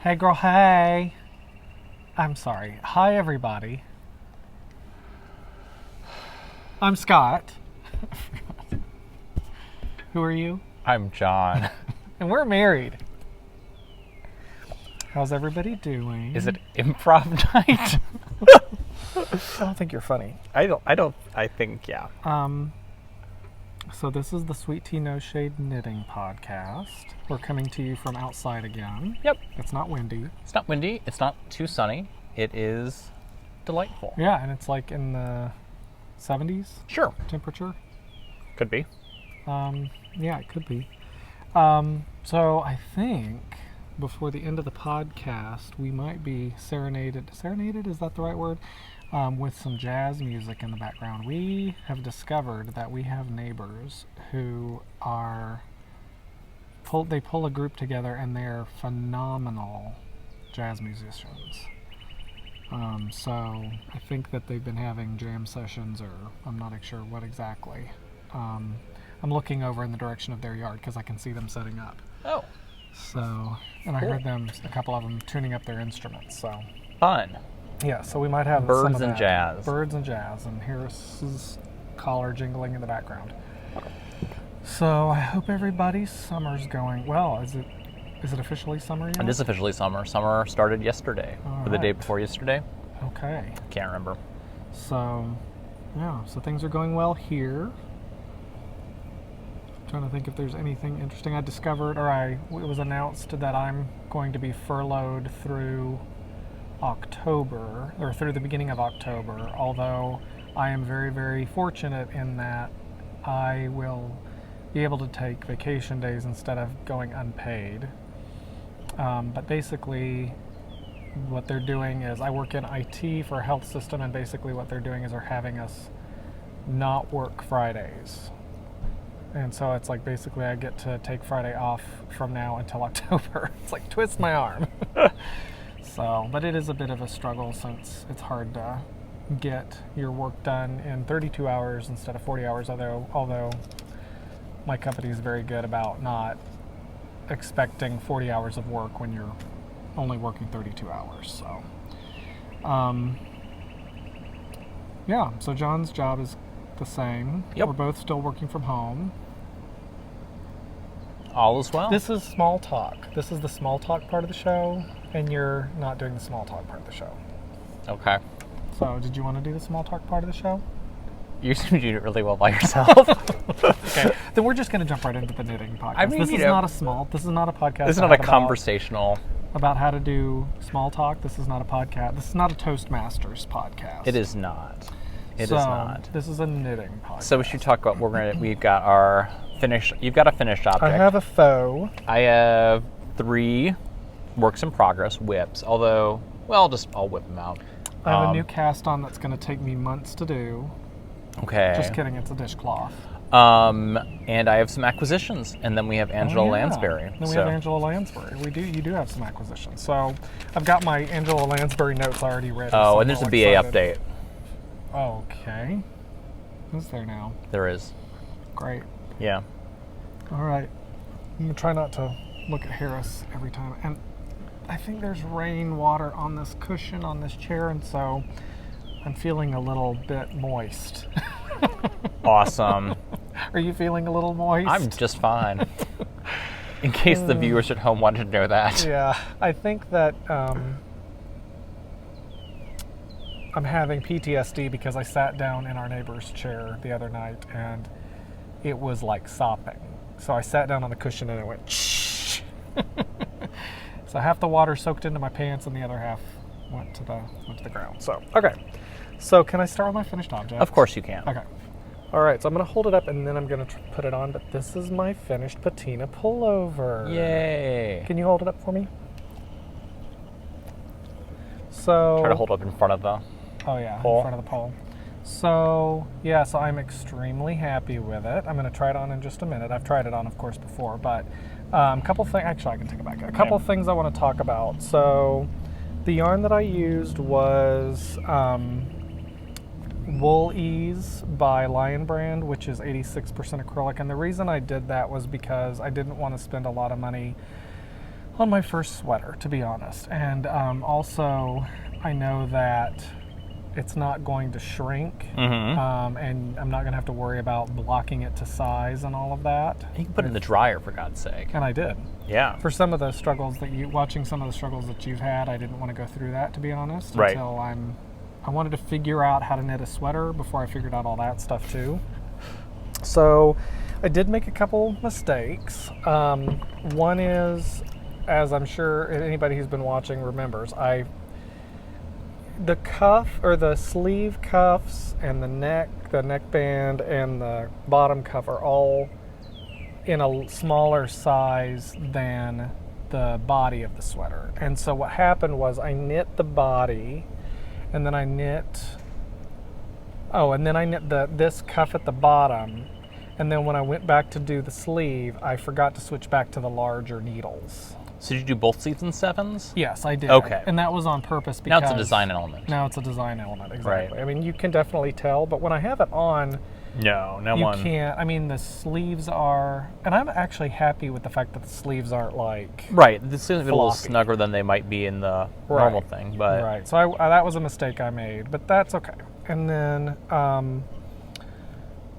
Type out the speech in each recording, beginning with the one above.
Hey girl, hey. I'm sorry. Hi everybody. I'm Scott. Who are you? I'm John. And we're married. How's everybody doing? Is it improv night? I don't think you're funny. I think, yeah. So this is the SweetTeaNoShade knitting podcast. We're coming to you from outside again. Yep. It's not windy. It's not windy. It's not too sunny. It is delightful. Yeah, and it's like in the 70s Sure. temperature. Could be. Yeah, it could be. So I think before the end of the podcast, we might be serenaded. Serenaded, is that the right word? With some jazz music in the background. We have discovered that we have neighbors who they pull a group together and they're phenomenal jazz musicians. So I think that they've been having jam sessions, or I'm not sure what exactly. I'm looking over in the direction of their yard because I can see them setting up. Oh. So, and Cool. I heard them, a couple of them tuning up their instruments. So, Fun. yeah, so we might have Birds some of and that. jazz. Birds and jazz, and here's his collar jingling in the background. So I hope everybody's summer's going well. Is it officially summer yet? It is officially summer. Summer started yesterday. All Or the day right. before yesterday. Okay. Can't remember. So, yeah, so things are going well here. Trying to think if there's anything interesting I discovered, it was announced that I'm going to be furloughed through October, or through the beginning of October, although I am very, very fortunate in that I will be able to take vacation days instead of going unpaid. But basically, what they're doing is, I work in IT for a health system, and basically what they're doing is they're having us not work Fridays. And so it's like basically I get to take Friday off from now until October. It's like twist my arm. So, but it is a bit of a struggle since it's hard to get your work done in 32 hours instead of 40 hours, although my company is very good about not expecting 40 hours of work when you're only working 32 hours. So, yeah, so John's job is the same. Yep. We're both still working from home. All is well. This is small talk. This is the small talk part of the show, and you're not doing the small talk part of the show. Okay. So, did you want to do the small talk part of the show? You seem to do it really well by yourself. Okay. Then we're just going to jump right into the knitting podcast. I mean, this is not a podcast. This is not a conversational. About how to do small talk. This is not a podcast. This is not a Toastmasters podcast. It is not. It is not. This is a knitting podcast. So we should talk about we've got our finished. You've got a finished object. I have a faux. I have 3 works in progress whips. Although, well, I'll whip them out. I have a new cast on that's going to take me months to do. Okay. Just kidding. It's a dishcloth. And I have some acquisitions, and then we have Angela Lansbury. Then we have Angela Lansbury. You do have some acquisitions. So I've got my Angela Lansbury notes already ready. Oh, so and there's a I'm BA excited. update. Okay. Is there now? There is. Great. Yeah. All right. I'm going to try not to look at Harris every time. And I think there's rainwater on this cushion on this chair, and so I'm feeling a little bit moist. Awesome. Are you feeling a little moist? I'm just fine. In case the viewers at home wanted to know that. Yeah. I think that I'm having PTSD because I sat down in our neighbor's chair the other night and it was like sopping. So I sat down on the cushion and it went shh. So half the water soaked into my pants and the other half went to the ground. So, okay. So can I start with my finished object? Of course you can. Okay. All right, so I'm going to hold it up and then I'm going to put it on, but this is my finished patina pullover. Yay. Can you hold it up for me? So Try to hold up in front of the in pole. front of the pole. So, yeah, so I'm extremely happy with it. I'm going to try it on in just a minute. I've tried it on, of course, before, but a couple things, actually I can take it back. A couple things I want to talk about. So, the yarn that I used was Wool Ease by Lion Brand, which is 86% acrylic. And the reason I did that was because I didn't want to spend a lot of money on my first sweater, to be honest. And also, I know that it's not going to shrink, and I'm not going to have to worry about blocking it to size and all of that. You can put it in the dryer, for God's sake. And I did. Yeah. For some of the struggles watching some of the struggles that you've had, I didn't want to go through that, to be honest, right. until I wanted to figure out how to knit a sweater before I figured out all that stuff too. So I did make a couple mistakes. One is, as I'm sure anybody who's been watching remembers, the cuff or the sleeve cuffs and the neckband and the bottom cuff are all in a smaller size than the body of the sweater. And so what happened was I knit the body, and then I knit this cuff at the bottom, and then when I went back to do the sleeve, I forgot to switch back to the larger needles. So did you do both sleeves in 7s? Yes, I did. Okay. And that was on purpose because... Now it's a design element. Now it's a design element, exactly. Right. I mean, you can definitely tell, but when I have it on... You can't. I mean, the sleeves are... And I'm actually happy with the fact that the sleeves aren't like... Right. This is a little floppy. snugger than they might be in the normal thing, but... Right. So that was a mistake I made, but that's okay. And then...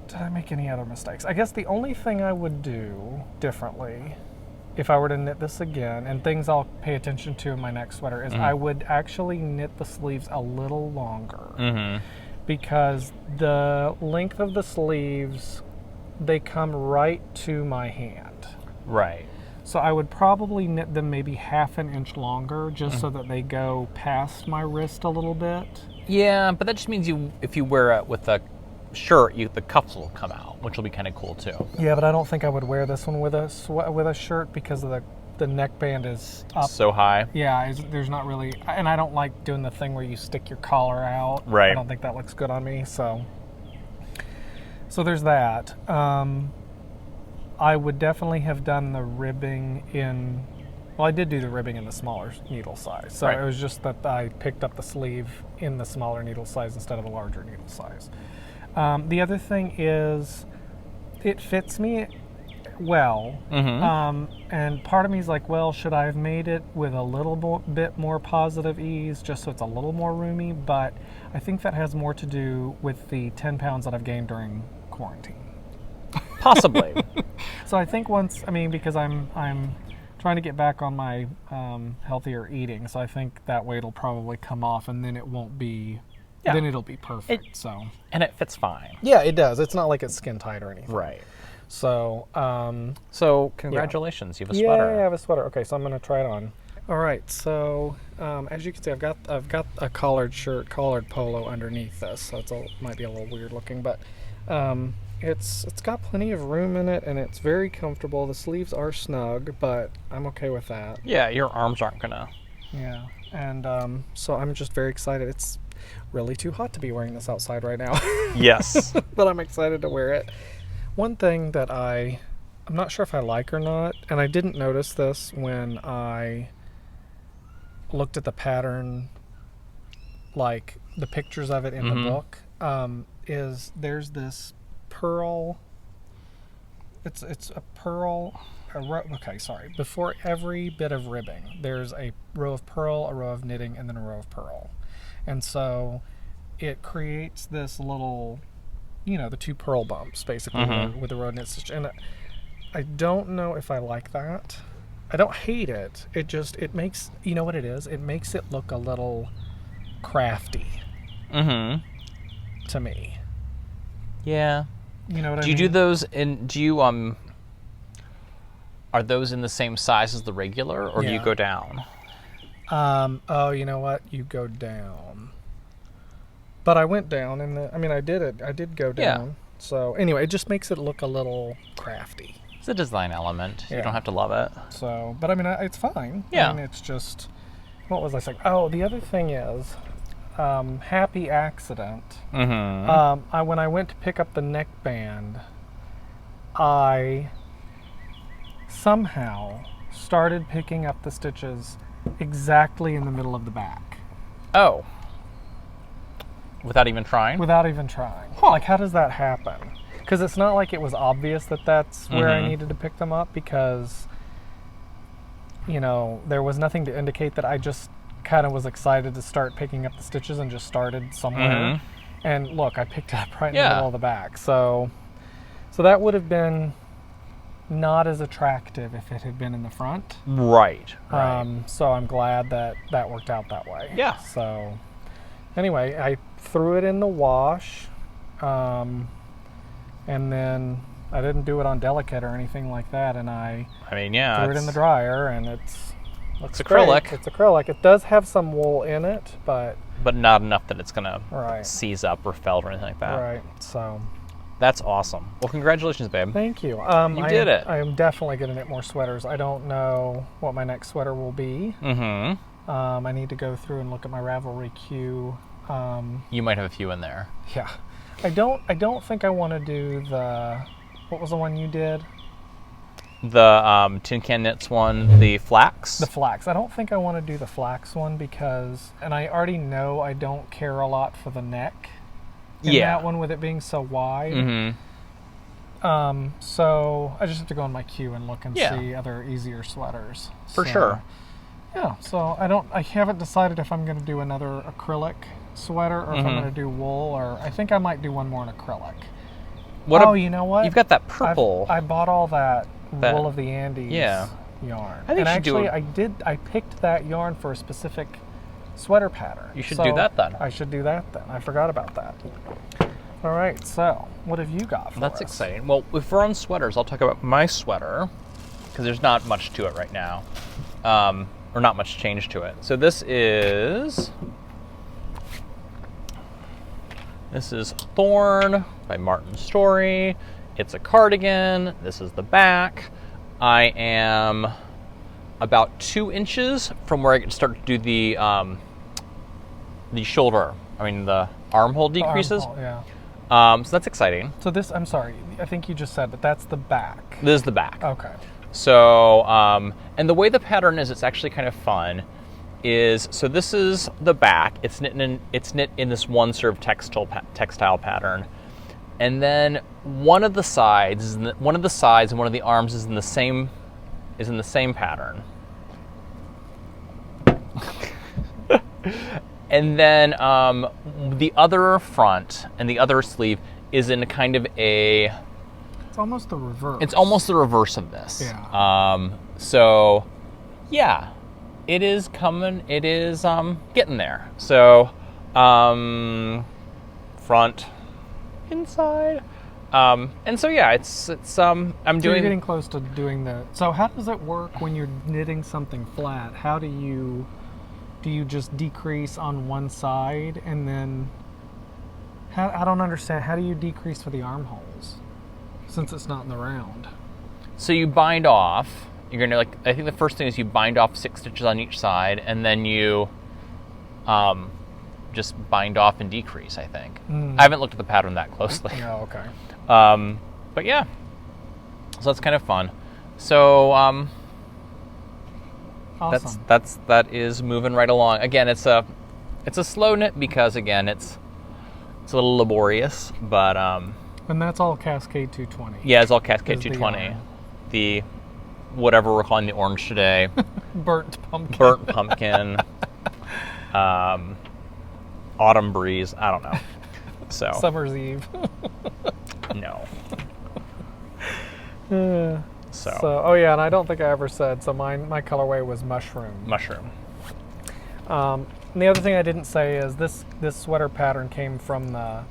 did I make any other mistakes? I guess the only thing I would do differently... if I were to knit this again, and things I'll pay attention to in my next sweater, is I would actually knit the sleeves a little longer. Because the length of the sleeves, they come right to my hand. Right. So I would probably knit them maybe half an inch longer, just so that they go past my wrist a little bit. Yeah, but that just means if you wear it with a shirt, the cuffs will come out, which will be kind of cool too. Yeah, but I don't think I would wear this one with a shirt because of the neckband is up so high. Yeah, there's not really, and I don't like doing the thing where you stick your collar out. Right. I don't think that looks good on me. So there's that. I would definitely have done the ribbing in. Well, I did do the ribbing in the smaller needle size. So Right. It was just that I picked up the sleeve in the smaller needle size instead of a larger needle size. The other thing is, it fits me well, and part of me is like, well, should I have made it with a little bit more positive ease, just so it's a little more roomy? But I think that has more to do with the 10 pounds that I've gained during quarantine. Possibly. So I think because I'm trying to get back on my healthier eating, so I think that weight will probably come off, and then it won't be. Yeah. Then it'll be perfect. And it fits fine. Yeah, it does. It's not like it's skin tight or anything. Right. So, congratulations, you have a sweater. Yeah, I have a sweater. Okay, so I'm going to try it on. All right, so as you can see, I've got a collared polo underneath this, so might be a little weird looking, but it's got plenty of room in it, and it's very comfortable. The sleeves are snug, but I'm okay with that. Yeah, your arms aren't gonna. Yeah, and so I'm just very excited. It's really too hot to be wearing this outside right now. Yes. But I'm excited to wear it. One thing that I'm not sure if I like or not, and I didn't notice this when I looked at the pattern, like the pictures of it in the book, is there's this pearl. It's a pearl. Before every bit of ribbing, there's a row of purl, a row of knitting, and then a row of purl. And so it creates this little, the two purl bumps, basically, with the row knit stitch. And I don't know if I like that. I don't hate it. It makes, you know what it is? It makes it look a little crafty to me. Yeah. You know what I mean? Do you do those are those in the same size as the regular, or do you go down? You know what? You go down. But I went down I did go down. Yeah. So anyway, it just makes it look a little crafty. It's a design element. Yeah. You don't have to love it. So, but it's fine. Yeah. It's just, what was I saying? Oh, the other thing is, happy accident. When I went to pick up the neckband, I somehow started picking up the stitches exactly in the middle of the back. Oh. Without even trying? Without even trying. Huh. Like, how does that happen? Because it's not like it was obvious that that's where I needed to pick them up, because you know, there was nothing to indicate that I just kind of was excited to start picking up the stitches and just started somewhere. And look, I picked it up right in the middle of the back. So that would have been not as attractive if it had been in the front. Right. So I'm glad that that worked out that way. Yeah. So anyway, I threw it in the wash, and then I didn't do it on delicate or anything like that, and I mean, yeah, threw it in the dryer, and it's acrylic. Great. It's acrylic. It does have some wool in it, but not enough that it's gonna right. seize up or felt or anything like that. Right. So that's awesome. Well, congratulations, babe. thank you. You did it. I am definitely going to knit more sweaters. I don't know what my next sweater will be. I need to go through and look at my Ravelry queue. You might have a few in there. Yeah. I don't think I want to do the, what was the one you did? The Tin Can Knits one, the flax. The flax. I don't think I want to do the flax one because, and I already know I don't care a lot for the neck in that one with it being so wide. So I just have to go on my queue and look and see other easier sweaters. For sure. Yeah, so I haven't decided if I'm going to do another acrylic sweater or if I'm going to do wool, or I think I might do one more in acrylic. You know what? You've got that purple. I bought all that Wool of the Andes yarn. I think I picked that yarn for a specific sweater pattern. You should do that then. I should do that then. I forgot about that. All right, so what have you got for us? That's exciting. Well, if we're on sweaters, I'll talk about my sweater because there's not much to it right now, or not much change to it. So this is Thorn by Martin Story. It's a cardigan. This is the back. I am about 2 inches from where I can start to do the shoulder. The armhole decreases. So that's exciting. So this, I'm sorry, I think you just said that that's the back. This is the back. Okay. So, and the way the pattern is, it's actually kind of fun. So this is the back. It's knit in this one sort of textile pattern, and then one of the sides and one of the arms is in the same pattern. And then the other front and the other sleeve is in kind of a. It's almost the reverse. It's almost the reverse of this. Yeah. So, yeah, it is coming. It is getting there. So, front, inside, and so yeah, it's I'm doing. You're getting close to doing the. So how does it work when you're knitting something flat? How do you just decrease on one side and then? I don't understand. How do you decrease for the armholes? Since it's not in the round. So you bind off. You're gonna I think the first thing is you bind off 6 stitches on each side, and then you just bind off and decrease, I think. I haven't looked at the pattern that closely. Oh, okay. But yeah, so that's kind of fun. So Awesome. that is moving right along. Again, it's a slow knit because again it's a little laborious, but and that's all Cascade 220. Yeah, it's all Cascade 220. The whatever we're calling the orange today. Burnt pumpkin. Burnt pumpkin. Autumn breeze. I don't know. So Summer's Eve. No. So oh yeah, and I don't think I ever said. So my colorway was mushroom. Mushroom. And the other thing I didn't say is this sweater pattern came from the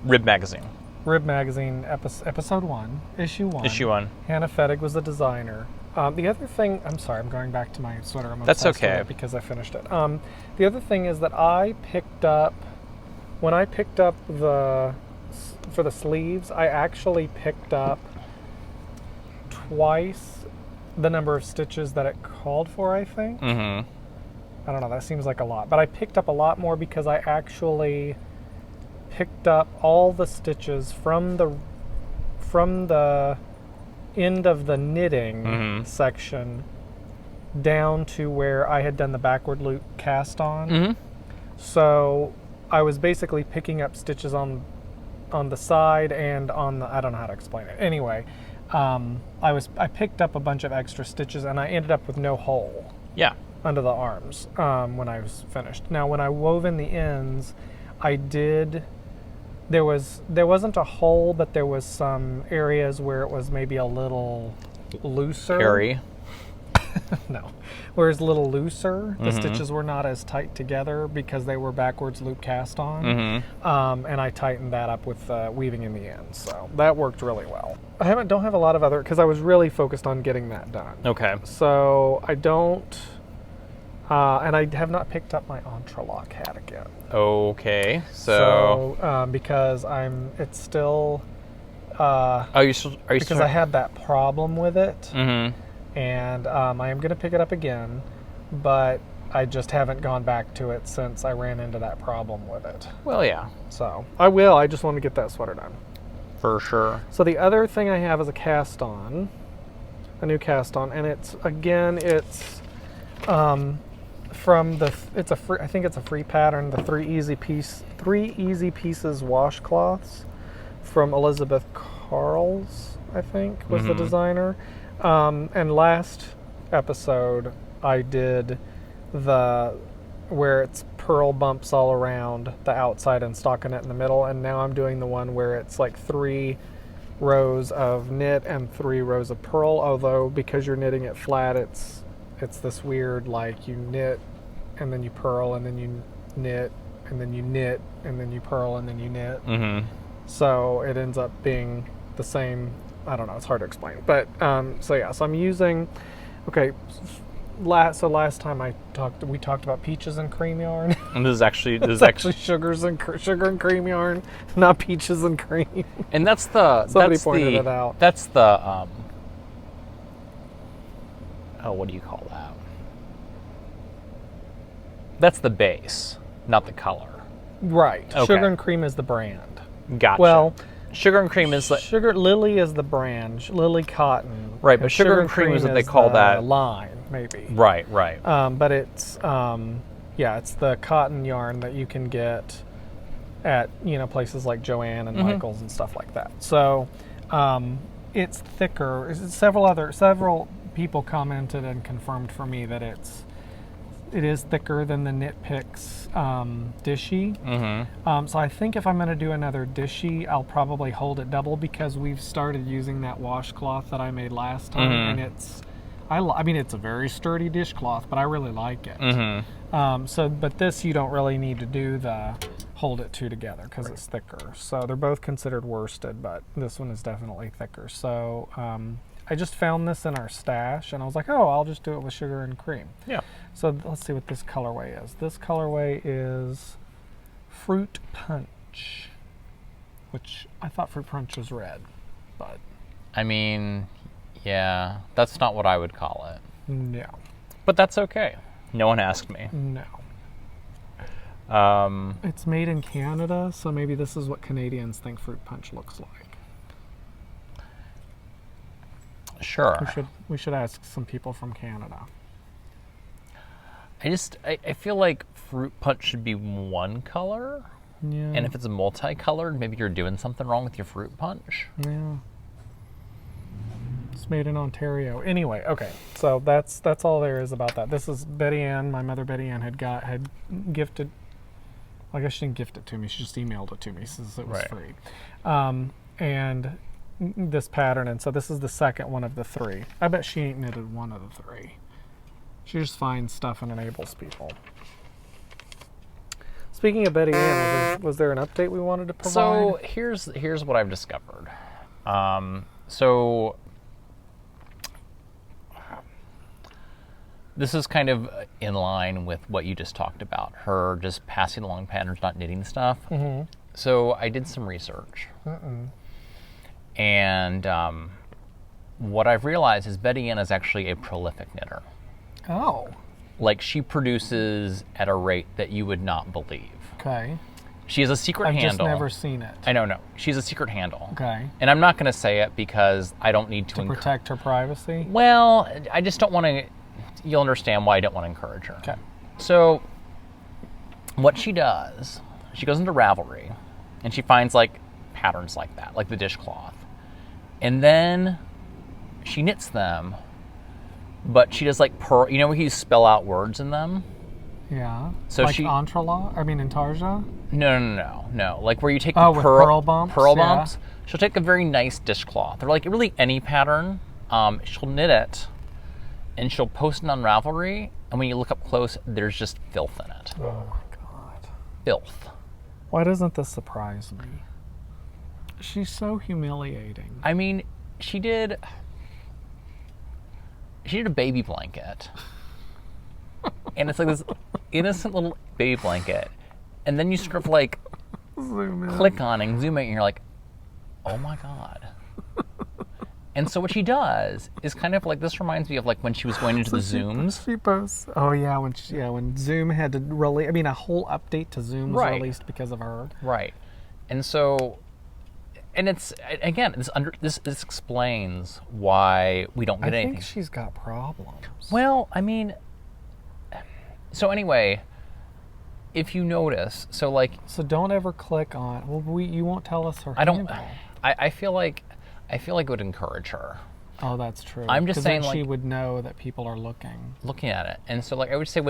Rib Magazine. Rib Magazine, episode 1, issue 1. Issue 1. Hannah Fettig was the designer. The other thing, I'm sorry, I'm going back to my sweater. That's okay. With it because I finished it. The other thing is that I picked up, when I picked up for the sleeves, I actually picked up twice the number of stitches that it called for, I think. Mm-hmm. I don't know, that seems like a lot. But I picked up a lot more because I actually picked up all the stitches from the end of the knitting section down to where I had done the backward loop cast on. So I was basically picking up stitches on on the side and on the, I don't know how to explain it. Anyway, I picked up a bunch of extra stitches and I ended up with no hole. Yeah. Under the arms when I was finished. Now, when I wove in the ends, I did. There wasn't a hole, but there was some areas where it was maybe a little looser. Hairy. No, where it's a little looser. The stitches were not as tight together because they were backwards loop cast on. And I tightened that up with weaving in the ends, so that worked really well. I don't have a lot of other, because I was really focused on getting that done. Okay. So I don't. And I have not picked up my entrelock hat again. Okay, so because it's still. Are you because still? I had that problem with it, and I am going to pick it up again, but I just haven't gone back to it since I ran into that problem with it. Well, yeah, So I will. I just want to get that sweater done. for sure. So the other thing I have is a cast on, a new cast on, and it's from the, I think it's a free pattern, the three easy pieces washcloths from Elizabeth Carls, I think was the designer. And last episode I did where it's pearl bumps all around the outside and stockinette in the middle, and now I'm doing the one where it's like 3 rows of knit and 3 rows of pearl, although because you're knitting it flat, it's this weird, like, you knit and then you purl and then you knit and then you knit and then you purl and then you knit. So it ends up being the same. I don't know, it's hard to explain, but so I'm using, okay, last time we talked about peaches and cream yarn. And this is actually sugar and cream yarn, not peaches and cream. And somebody pointed it out. That's the what do you call that? That's the base, not the color. Right. Okay. Sugar and cream is the brand. Gotcha. Well, sugar and cream is like Lily is the brand. Lily Cotton. Right, but sugar and cream is what they call that line, maybe. Right. But it's it's the cotton yarn that you can get at places like Joann and Michaels and stuff like that. So it's thicker. Several people commented and confirmed for me that it is thicker than the Knit Picks Dishy. So I think if I'm going to do another Dishy, I'll probably hold it double, because we've started using that washcloth that I made last time, and it's a very sturdy dishcloth, but I really like it. But this, you don't really need to do the hold it two together because it's thicker. So they're both considered worsted, but this one is definitely thicker. So I just found this in our stash, and I was like, oh, I'll just do it with sugar and cream. Yeah. So let's see what this colorway is. This colorway is Fruit Punch, which I thought Fruit Punch was red, but... I mean, yeah, that's not what I would call it. No. But that's okay. No one asked me. No. It's made in Canada, so maybe this is what Canadians think Fruit Punch looks like. Sure. We should ask some people from Canada. I feel like Fruit Punch should be one color. Yeah. And if it's multicolored, maybe you're doing something wrong with your Fruit Punch. Yeah. It's made in Ontario. Anyway, okay. So that's all there is about that. This is Betty Ann. My mother Betty Ann had gifted. Well, I guess she didn't gift it to me. She just emailed it to me since it was free. And this pattern, and so this is the second one of the 3. I bet she ain't knitted one of the 3. She just finds stuff and enables people. Speaking of Betty Ann, was there an update we wanted to provide? So here's what I've discovered. So this is kind of in line with what you just talked about, her just passing along patterns, not knitting stuff. So I did some research. And what I've realized is Betty Ann is actually a prolific knitter. Oh. Like, she produces at a rate that you would not believe. Okay. She has a secret handle. I've just never seen it. I know, no. She has a secret handle. Okay. And I'm not going to say it because I don't need to... protect her privacy? Well, I just don't want to... You'll understand why I don't want to encourage her. Okay. So, what she does, she goes into Ravelry, and she finds, like, patterns like that, like the dishcloth. And then she knits them, but she does like pearl. You know when you spell out words in them? Yeah. So like she Intarsia? No. Like where you take the with pearl bumps. Pearl yeah. bumps. She'll take a very nice dishcloth, or like really any pattern. She'll knit it, and she'll post it on Ravelry. And when you look up close, there's just filth in it. Oh my God. Filth. Why doesn't this surprise me? She's so humiliating. I mean, she did a baby blanket. And it's like this innocent little baby blanket. And then you sort of like click on and zoom in and you're like, oh my God. And so what she does is kind of like, this reminds me of like when she was going into the Zooms. She posts, when Zoom had to release, a whole update to Zoom was released because of her. Right. And so, and it's, again, this explains why we don't get anything. I think she's got problems. Well, so anyway, if you notice, so don't ever click on, you won't tell us her handle. handle. I feel like it would encourage her. Oh, that's true. I'm just saying, then she would know that people are looking at it. And so, I would say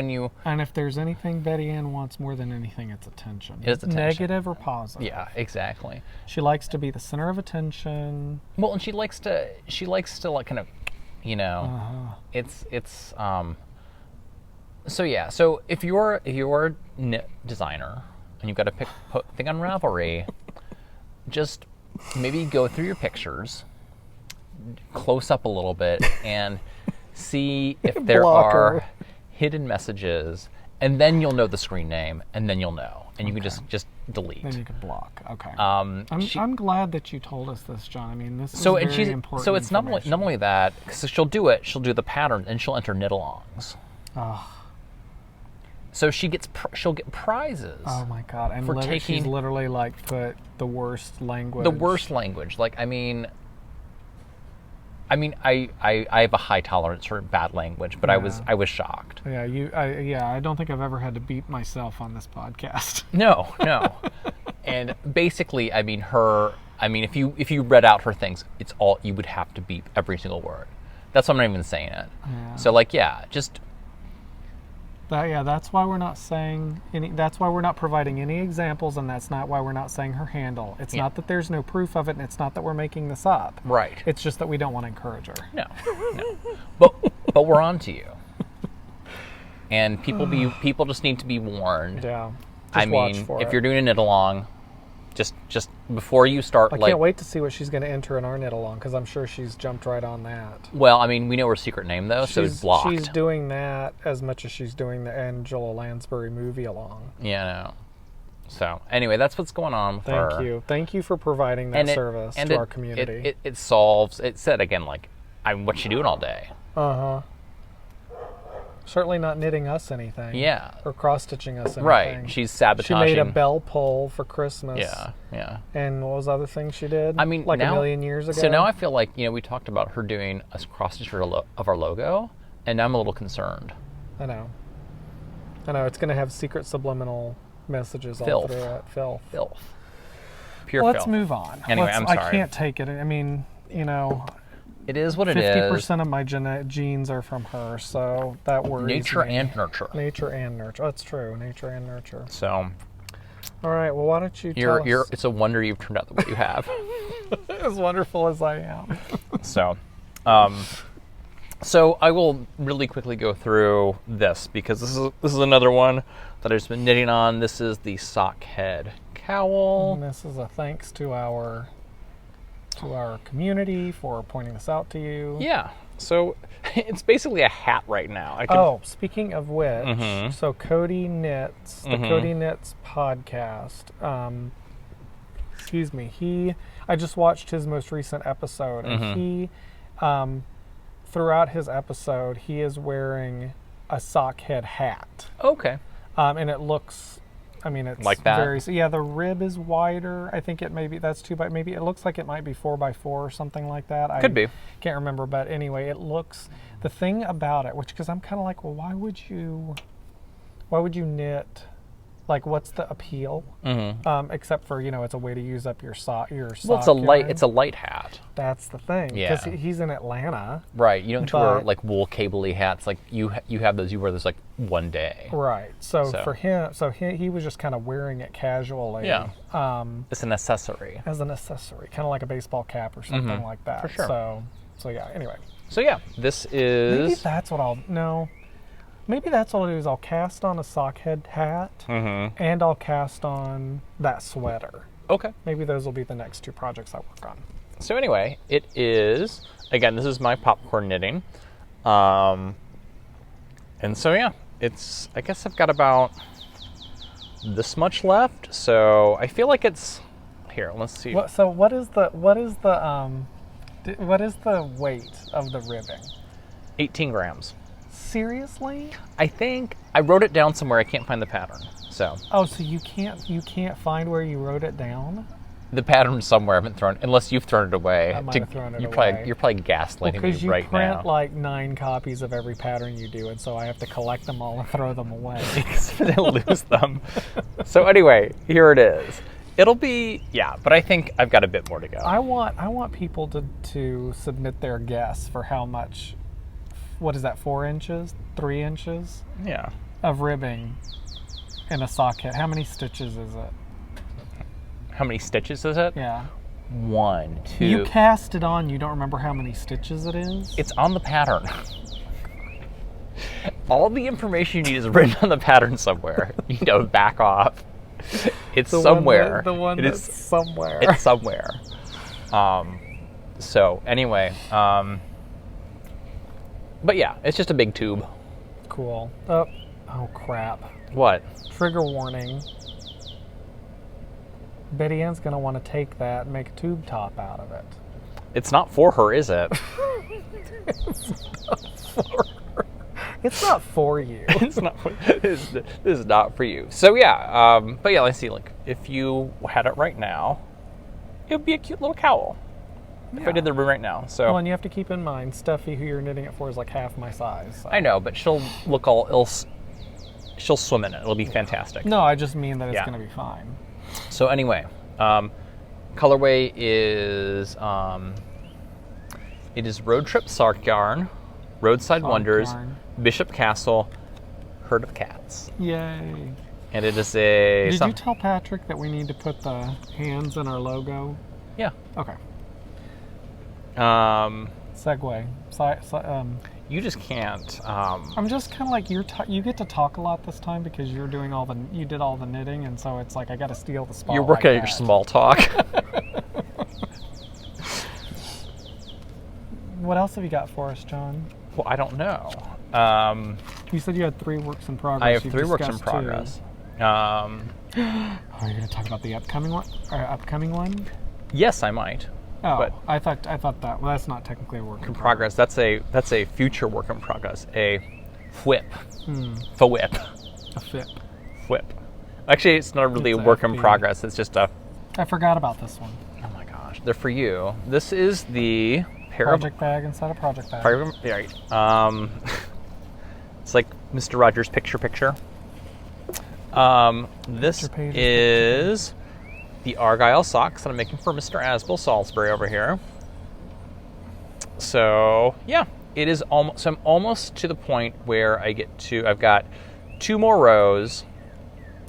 and if there's anything Betty Ann wants more than anything, it's attention. It's attention. Negative or positive. Yeah, exactly. She likes to be the center of attention. Well, and she likes to like kind of, it's so yeah. So if you're a knit designer and you've got to put thing on Ravelry, just maybe go through your pictures, close up a little bit, and see if there are hidden messages, and then you'll know the screen name, and then you'll know, and you can just delete. Then you can block. Okay. I'm glad that you told us this, John. This is very important. So it's not only that, because she'll do the pattern, and she'll enter knit-alongs. Oh. So she'll get prizes. Oh my God! And she's literally put the worst language. The worst language. I have a high tolerance for bad language, but I was shocked. Yeah, I don't think I've ever had to beat myself on this podcast. No. And basically, if you read out her things, it's all you would have to beep every single word. That's why I'm not even saying it. Yeah. So just. That's why we're not saying any. That's why we're not providing any examples, and that's not why we're not saying her handle. It's not that there's no proof of it, and it's not that we're making this up. Right. It's just that we don't want to encourage her. No. But we're on to you, and people just need to be warned. Yeah. If you're doing a knit along, just before you start, I can't wait to see what she's going to enter in our knit along, because I'm sure she's jumped right on that. Well, we know her secret name though, so it's blocked. She's doing that as much as she's doing the Angela Lansbury movie along. Yeah, I know. So anyway, that's what's going on with her. Thank you for providing that service to our community. It solves. It said again, what's she doing all day? Certainly not knitting us anything. Yeah. Or cross-stitching us anything. Right. She's sabotaging. She made a bell pull for Christmas. Yeah. And what was the other thing she did? now, a million years ago? So now I feel like, we talked about her doing a cross-stitch of our logo, and now I'm a little concerned. I know. It's going to have secret subliminal messages all through it. Filth. Pure filth. Let's move on. Anyway, I'm sorry. I can't take it. It is what it 50% is. 50% of my genes are from her, so that worries Nature me. and nurture. Nature and nurture. That's true. Nature and nurture. So. All right. Well, why don't you tell us? It's a wonder you've turned out the way you have. As wonderful as I am. So I will really quickly go through this, because this is another one that I've just been knitting on. This is the sock head cowl. And this is a thanks to our community for pointing this out to you. Yeah. So it's basically a hat right now. Speaking of which, so Cody Knits, the Cody Knits podcast. Excuse me. I just watched his most recent episode, and he, throughout his episode, he is wearing a sock head hat. Okay. And it looks. It's like that. The rib is wider. I think maybe it looks like it might be 4x4 or something like that. Could be. Can't remember, but anyway, it looks, the thing about it, because I'm kind of like, well, why would you knit, like, what's the appeal? Except for, it's a way to use up your sock. Well, it's a light hat. That's the thing. Yeah. Because he's in Atlanta. Right. You don't wear like wool cabley hats. Like you have those. You wear those like one day. Right. So for him, he was just kind of wearing it casually. Yeah. It's an accessory. As an accessory, kind of like a baseball cap or something like that. For sure. So yeah. Anyway. So yeah, this is. Maybe that's what I'll do is I'll cast on a sockhead hat and I'll cast on that sweater. Okay. Maybe those will be the next 2 projects I work on. So anyway, it is, again, this is my popcorn knitting. And so yeah, I guess I've got about this much left. So I feel like it's, here, let's see. So what is the weight of the ribbing? 18 grams. Seriously? I think I wrote it down somewhere. I can't find the pattern. So. Oh, so you can't find where you wrote it down? The pattern's somewhere. I haven't thrown, unless you've thrown it away. I might have thrown it away. You're probably gaslighting me right now. Because you print like 9 copies of every pattern you do, and so I have to collect them all and throw them away. Because I lose them. So anyway, here it is. It'll be, but I think I've got a bit more to go. I want people to submit their guess for how much. What is that? 4 inches? 3 inches? Yeah. Of ribbing in a socket. How many stitches is it? How many stitches is it? Yeah. 1, 2. You cast it on. You don't remember how many stitches it is? It's on the pattern. All the information you need is written on the pattern somewhere. You need to back off. It's somewhere. Somewhere. It's somewhere. So anyway, but yeah, it's just a big tube. Cool. Oh crap. What? Trigger warning. Betty Ann's going to want to take that and make a tube top out of it. It's not for her, is it? It's not for you. This is not for you. So yeah, but yeah, let's see. Like, if you had it right now, it would be a cute little cowl. If I did the room right now. So. Well, and you have to keep in mind, Steffi, who you're knitting it for, is like half my size. So. I know, but she'll look all she'll swim in it. It'll be fantastic. No, I just mean that it's going to be fine. So anyway, colorway is it is Road Trip Sark Yarn, Roadside Wonders, Bishop Castle, Herd of Cats. Yay! And it is a. Did you tell Patrick that we need to put the hands in our logo? Yeah. Okay. Segue. You just can't. I'm just kind of like you get to talk a lot this time because you did all the knitting, and so it's like I got to steal the spotlight. You're working at your small talk. What else have you got for us, John? Well, I don't know. You said you had 3 works in progress. I have 3 works in progress. Are you going to talk about the upcoming one? Yes, I might. Oh, but I thought that. Well, that's not technically a work in progress. That's a future work in progress. A whip. A whip. A FIP. Whip. Actually, it's not really a work in progress. It's just a. I forgot about this one. Oh my gosh, they're for you. This is the project bag inside a project bag. Right. It's like Mr. Rogers' picture. This is the Argyle socks that I'm making for Mr. Asbel Salisbury over here. So yeah, it is almost. So I'm almost to the point where I've got 2 more rows.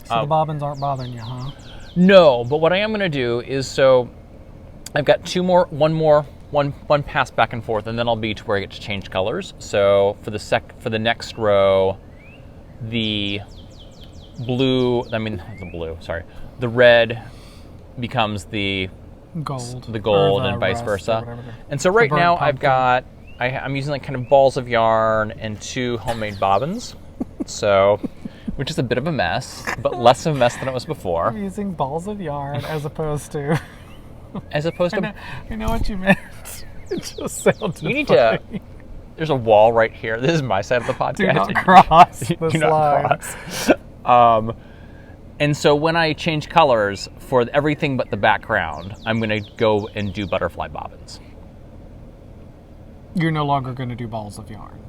So the bobbins aren't bothering you, huh? No, but what I am going to do is I've got 2 more, one pass back and forth, and then I'll be to where I get to change colors. So for the next row, the red becomes the gold and vice versa. And so right now I'm using like kind of balls of yarn and 2 homemade bobbins. So, which is a bit of a mess, but less of a mess than it was before. I'm using balls of yarn as opposed to. I know what you meant. It just sounded. You need to. There's a wall right here. This is my side of the podcast. Do not cross this line. Do not cross. And so when I change colors for everything but the background, I'm going to go and do butterfly bobbins. You're no longer going to do balls of yarn.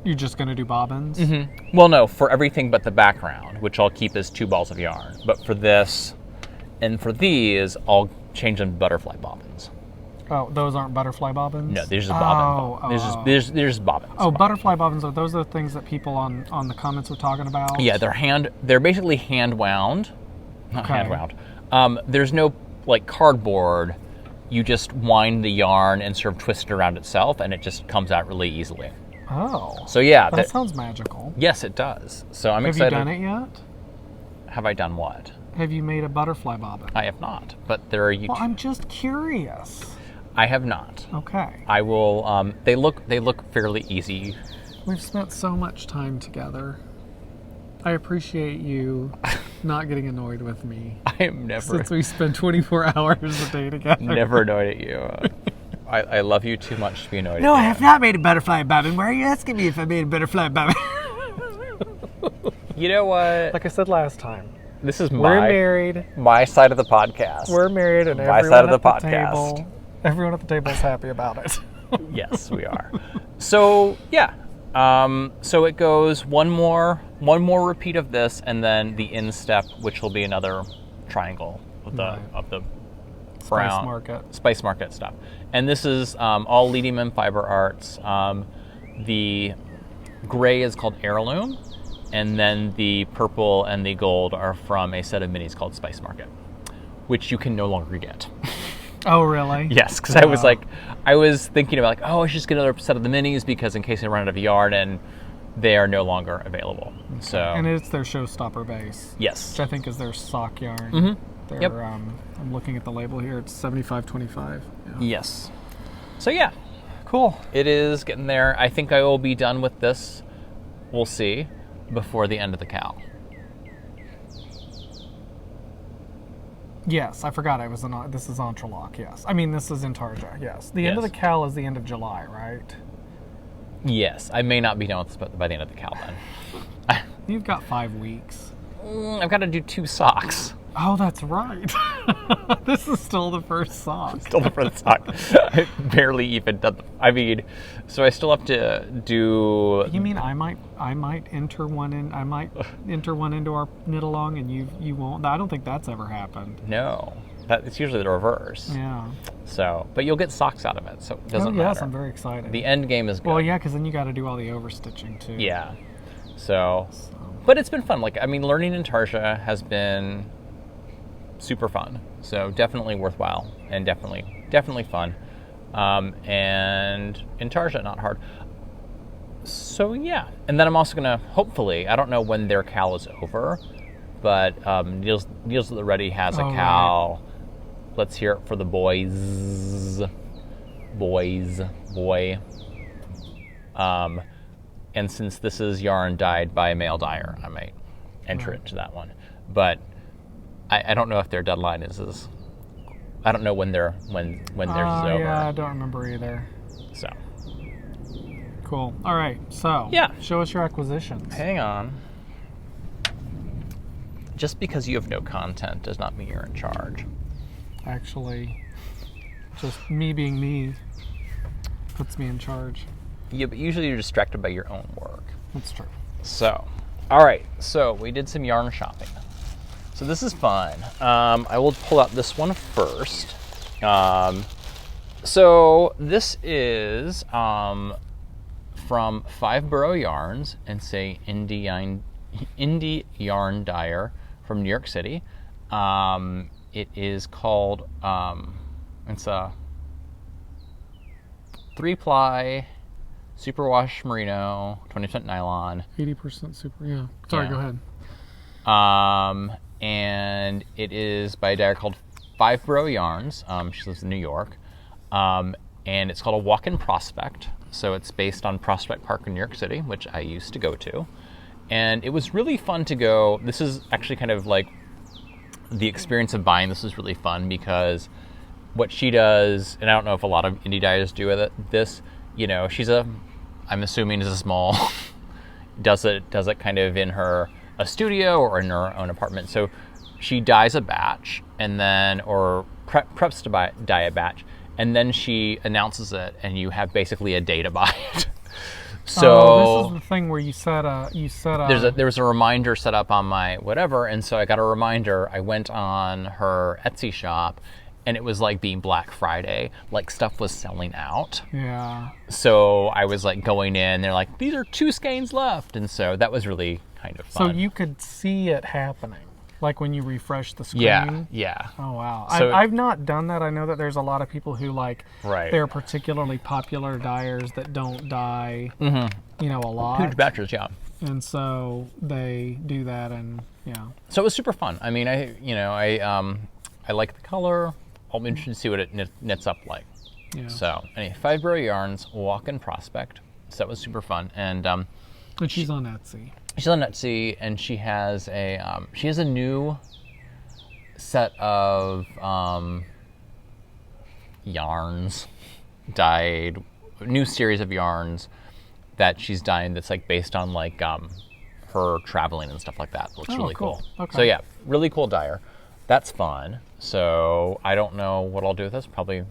You're just going to do bobbins? Mm-hmm. Well, no, for everything but the background, which I'll keep as 2 balls of yarn. But for this and for these, I'll change them to butterfly bobbins. Oh, those aren't butterfly bobbins? No, they're just bobbin. They're just bobbins. Oh, butterfly bobbins, are those the things that people on the comments were talking about? Yeah, they're basically hand wound. Not hand wound. There's no like cardboard. You just wind the yarn and sort of twist it around itself, and it just comes out really easily. Oh. So yeah. That sounds magical. Yes, it does. So I'm excited. Have you done it yet? Have I done what? Have you made a butterfly bobbin? I have not, but there are YouTube. Well, I'm just curious. I have not. Okay. I will. They look fairly easy. We've spent so much time together. I appreciate you not getting annoyed with me. I am never. Since we spend 24 hours a day together. Never annoyed at you. I love you too much to be annoyed at you. No, I have not made a butterfly bobbin. Why are you asking me if I made a butterfly bobbin? You know what? Like I said last time. This is We're married. My side of the podcast. We're married, and my everyone side of the at the podcast. table, everyone at the table is happy about it. Yes, we are. So yeah. So it goes one more repeat of this, and then the instep, which will be another triangle of the brown Spice Market stuff. And this is all Leading Men Fiber Arts. The gray is called Heirloom, and then the purple and the gold are from a set of minis called Spice Market, which you can no longer get. Oh, really? Yes, because I was thinking about I should just get another set of the minis because in case I run out of yarn, and they are no longer available. Okay. So and it's their showstopper base. Yes, which I think is their sock yarn. Mm-hmm. Yep. I'm looking at the label here. It's 75/25. Yeah. Yes. So yeah, cool. It is getting there. I think I will be done with this. We'll see before the end of the cow. Yes, I forgot this is Entrelac, yes. I mean, this is Intarja, yes. The end of the cow is the end of July, right? Yes, I may not be done with this by the end of the cow then. You've got 5 weeks. I've got to do 2 socks. Oh, that's right. This is still the first sock. Still the first sock. I barely even done. So I still have to do. You mean I might enter one in? I might enter one into our knit along, and you won't. I don't think that's ever happened. No, it's usually the reverse. Yeah. So, but you'll get socks out of it, so it doesn't matter. Yes, I'm very excited. The end game is good. Well, yeah, because then you got to do all the overstitching too. Yeah. So, but it's been fun. Learning Intarsia has been super fun. So definitely worthwhile and definitely fun. And Intarsia, not hard. So yeah. And then I'm also gonna, hopefully, I don't know when their cow is over, but Niels at the Ready has a cow. Right. Let's hear it for the boys. Boy. And since this is yarn dyed by a male dyer, I might enter into that one. But I don't know if their deadline is. I don't know when theirs is over. Yeah, I don't remember either. So. Cool. All right. So. Yeah. Show us your acquisitions. Hang on. Just because you have no content does not mean you're in charge. Actually, just me being me puts me in charge. Yeah, but usually you're distracted by your own work. That's true. So, all right. So we did some yarn shopping. So this is fun. I will pull out this one first. So this is from 5 Borough Yarns and say Indie Yarn Dyer from New York City. It is called, it's a 3-ply superwash merino, 20% nylon. 80% super, yeah. Sorry, go ahead. And it is by a dyer called 5 Borough Yarns. She lives in New York. And it's called a Walk-in Prospect. So it's based on Prospect Park in New York City, which I used to go to. And it was really fun to go. This is actually kind of like the experience of buying. This is really fun because what she does, and I don't know if a lot of indie dyers do with it, I'm assuming is a small, does it kind of in a studio or in her own apartment. So she dyes a batch and then, or preps to dye a batch, and then she announces it and you have basically a day to buy it. So this is the thing where you set a there was a reminder set up on my whatever, and so I got a reminder. I went on her Etsy shop, and it was like being Black Friday. Like, stuff was selling out. Yeah. So I was like going in, they're like, these are 2 skeins left, and so that was really kind of fun. So you could see it happening, like when you refresh the screen. Yeah. Oh wow. So, I've not done that. I know that there's a lot of people who like. Right. There are particularly popular dyers that don't dye. Mm-hmm. You know, a lot. Huge batches, yeah. And so they do that, and yeah. So it was super fun. I mean, I like the color. I'll be interested to see what it knits up like. Yeah. So anyway, 5 Bro Yarns, Walk and Prospect. So that was super fun. And she's on Etsy. She's on Etsy, and she has a new set of yarns, dyed, new series of yarns that she's dyeing that's like based on like her traveling and stuff like that. It looks really cool. Okay. So yeah, really cool dyer. That's fun. So I don't know what I'll do with this. Probably,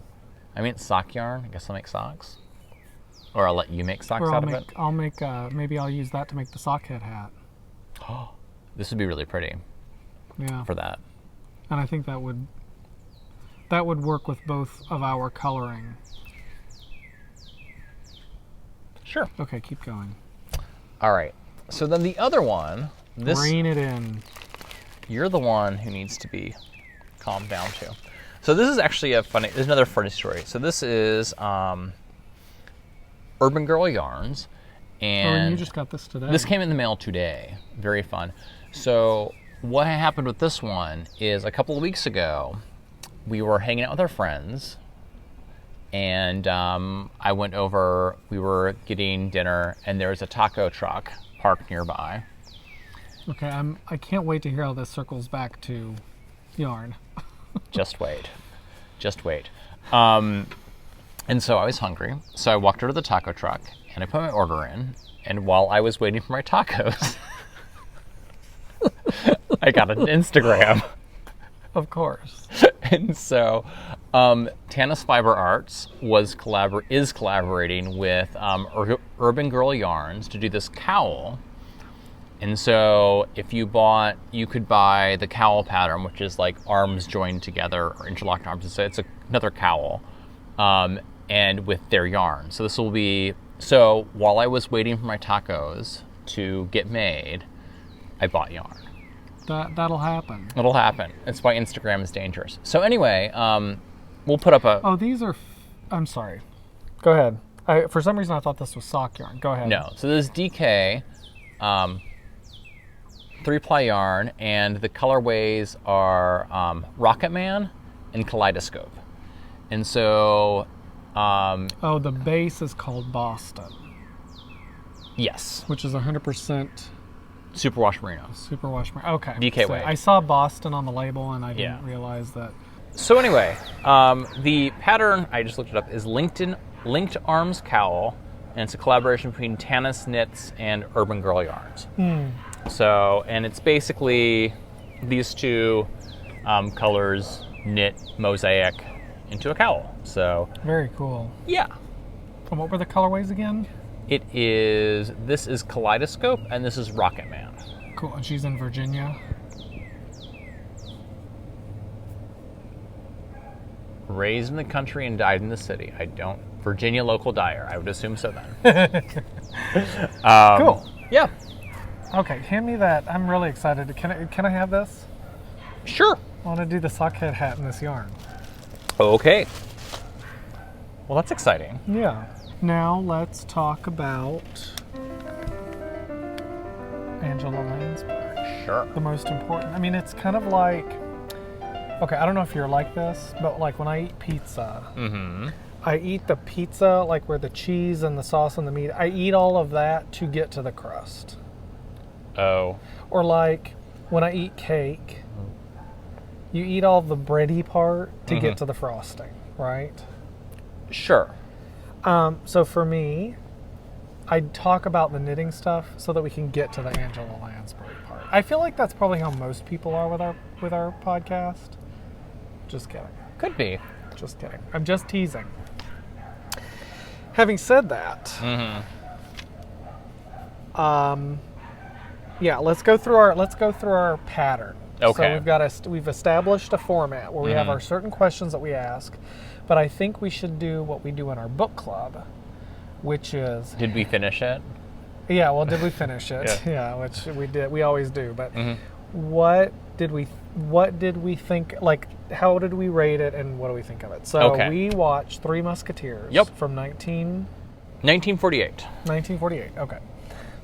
I mean, it's sock yarn. I guess I'll make socks. Or I'll let you make socks out of it. Maybe I'll use that to make the sockhead hat. Oh, this would be really pretty. Yeah. For that. And I think that would work with both of our coloring. Sure. Okay, keep going. All right. So then the other one, Rein it in. You're the one who needs to be calmed down too. So this is actually there's another funny story. So this is Urban Girl Yarns. And you just got this today. This came in the mail today. Very fun. So what happened with this one is a couple of weeks ago, we were hanging out with our friends, and I went over, we were getting dinner, and there was a taco truck parked nearby. Okay, I can't wait to hear how this circles back to yarn. Just wait. And so I was hungry, so I walked over to the taco truck, and I put my order in, and while I was waiting for my tacos, I got an Instagram. Of course. And so Tanis Fiber Arts is collaborating with Urban Girl Yarns to do this cowl. And so if you could buy the cowl pattern, which is like arms joined together or interlocked arms. So it's another cowl, and with their yarn. So this will be, so while I was waiting for my tacos to get made, I bought yarn. That'll happen. It'll happen. It's why Instagram is dangerous. So anyway, we'll put up a... Oh, these are... I'm sorry. Go ahead. For some reason, I thought this was sock yarn. Go ahead. No. So this is DK 3-ply yarn, and the colorways are Rocket Man and Kaleidoscope. And so... the base is called Boston. Yes. Which is 100%... Superwash Merino. Superwash Merino. Okay. DK so Wave. I saw Boston on the label, and I didn't realize that. So anyway, the pattern, I just looked it up, is Linked Arms Cowl, and it's a collaboration between Tanis Knits and Urban Girl Yarns. So, and it's basically these two colors knit mosaic into a cowl. So very cool. Yeah. And what were the colorways again? This is Kaleidoscope, and this is Rocket Man. Cool, and she's in Virginia? Raised in the country and died in the city. Virginia local dyer. I would assume so then. Cool. Yeah. Okay, hand me that. I'm really excited. Can I have this? Sure. I want to do the sockhead hat in this yarn. Okay. Well, that's exciting. Yeah. Now let's talk about Angela Lansbury. Sure. The most important. I mean, it's kind of like, okay, I don't know if you're like this, but like when I eat pizza, I eat the pizza like where the cheese and the sauce and the meat, I eat all of that to get to the crust. Oh. Or like when I eat cake, you eat all the bready part to get to the frosting, right? Sure. So for me, I talk about the knitting stuff so that we can get to the Angela Lansbury part. I feel like that's probably how most people are with our podcast. Just kidding. Could be. Just kidding. I'm just teasing. Having said that, Yeah, let's go through our pattern. Okay. So we've established a format where we have our certain questions that we ask, but I think we should do what we do in our book club, which is... Did we finish it? Yeah, well, did we finish it? Yeah, which we did. We always do. But what did we think? Like, how did we rate it, and what do we think of it? So we watched Three Musketeers from 1948. 1948. Okay.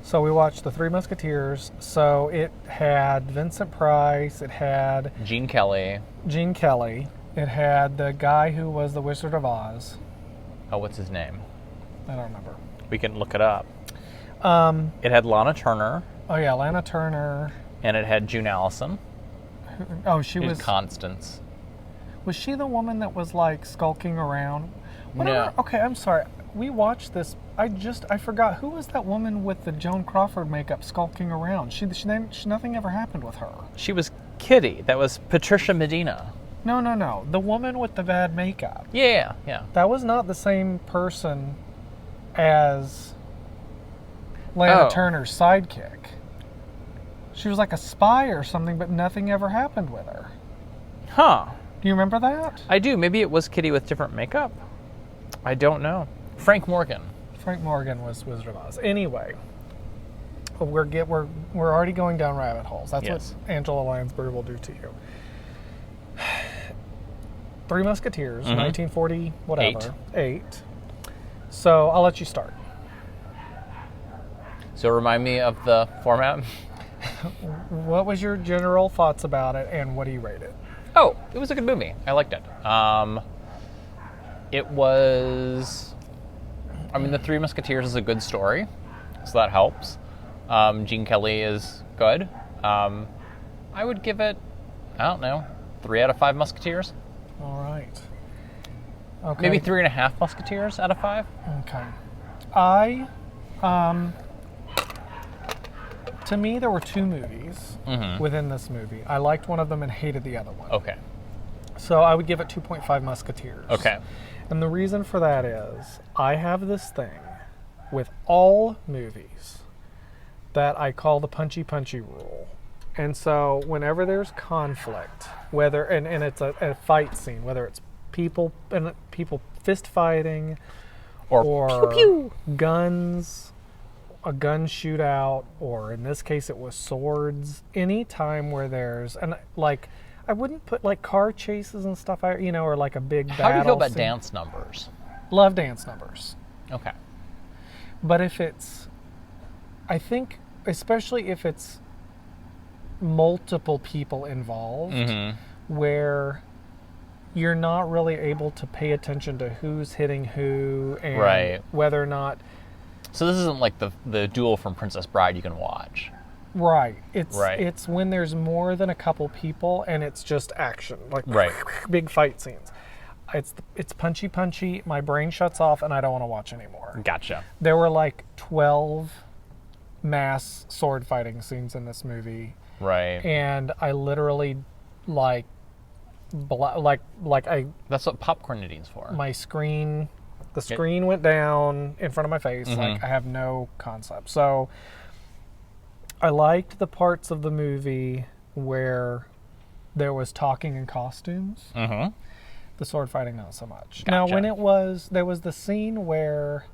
So we watched the Three Musketeers. So it had Vincent Price. It had Gene Kelly. It had the guy who was the Wizard of Oz. Oh, what's his name? I don't remember. We can look it up. It had Lana Turner. Oh yeah, Lana Turner. And it had June Allison. Oh, she was Constance. Was she the woman that was like skulking around? No. Okay, I'm sorry. We watched this. I forgot, who was that woman with the Joan Crawford makeup skulking around? Nothing ever happened with her. She was Kitty. That was Patricia Medina. No. The woman with the bad makeup. Yeah. That was not the same person as Lana Turner's sidekick. She was like a spy or something, but nothing ever happened with her. Huh. Do you remember that? I do. Maybe it was Kitty with different makeup. I don't know. Frank Morgan was Wizard of Oz. Anyway, we're already going down rabbit holes. That's what Angela Lansbury will do to you. Three Musketeers, 1940, whatever. 8. So I'll let you start. So remind me of the format. What was your general thoughts about it, and what do you rate it? Oh, it was a good movie. I liked it. It was... The Three Musketeers is a good story, so that helps. Gene Kelly is good. I would give it, 3 out of 5 Musketeers. All right. Okay. Maybe 3.5 Musketeers out of 5. Okay. To me, there were 2 movies within this movie. I liked one of them and hated the other one. Okay. So I would give it 2.5 Musketeers. Okay. And the reason for that is I have this thing with all movies that I call the punchy rule. And so whenever there's conflict, whether and it's a fight scene, whether it's people fist fighting or pew pew guns, a gun shootout, or in this case it was swords, any time where there's I wouldn't put like car chases and stuff, or like a big battle. How do you feel about scene. dance numbers? Love dance numbers. Okay. But I think, especially if it's multiple people involved, where you're not really able to pay attention to who's hitting who and whether or not. So this isn't like the duel from Princess Bride you can watch. Right. It's when there's more than a couple people and it's just action, like big fight scenes. It's punchy. My brain shuts off and I don't want to watch anymore. Gotcha. There were like 12 mass sword fighting scenes in this movie. Right. And I literally I. That's what popcorn knitting's for. My screen, the screen went down in front of my face. Like I have no concept. So I liked the parts of the movie where there was talking in costumes. The sword fighting, not so much. Gotcha. Now, when there was the scene where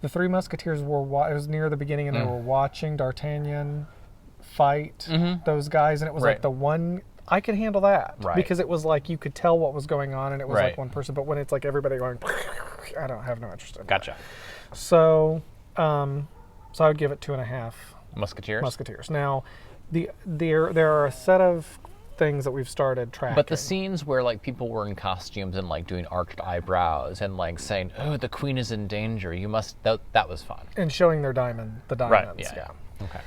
the Three Musketeers it was near the beginning, and they were watching D'Artagnan fight those guys, and it was like the one. I could handle that because it was like you could tell what was going on, and it was like one person. But when it's like everybody going, I don't have no interest in that. Gotcha. So, I would give it 2.5 Musketeers. Now, there are a set of things that we've started tracking. But the scenes where like people were in costumes and like doing arched eyebrows and like saying, "Oh, the queen is in danger. You must." That was fun. And showing the diamonds. Right. Yeah. Okay.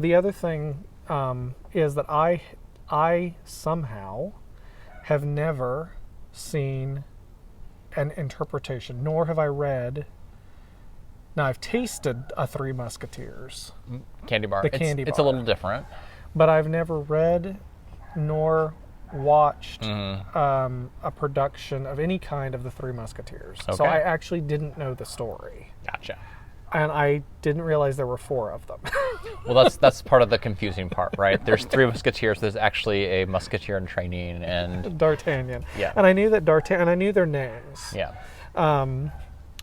The other thing is that I somehow have never seen an interpretation, nor have I read. Now, I've tasted a Three Musketeers. Candy bar. Candy bar. It's a little different. But I've never read nor watched a production of any kind of the Three Musketeers. Okay. So I actually didn't know the story. Gotcha. And I didn't realize there were 4 of them. Well, that's part of the confusing part, right? There's 3 musketeers. There's actually a musketeer in training and D'Artagnan. Yeah. And I knew that D'Artagnan, and I knew their names. yeah.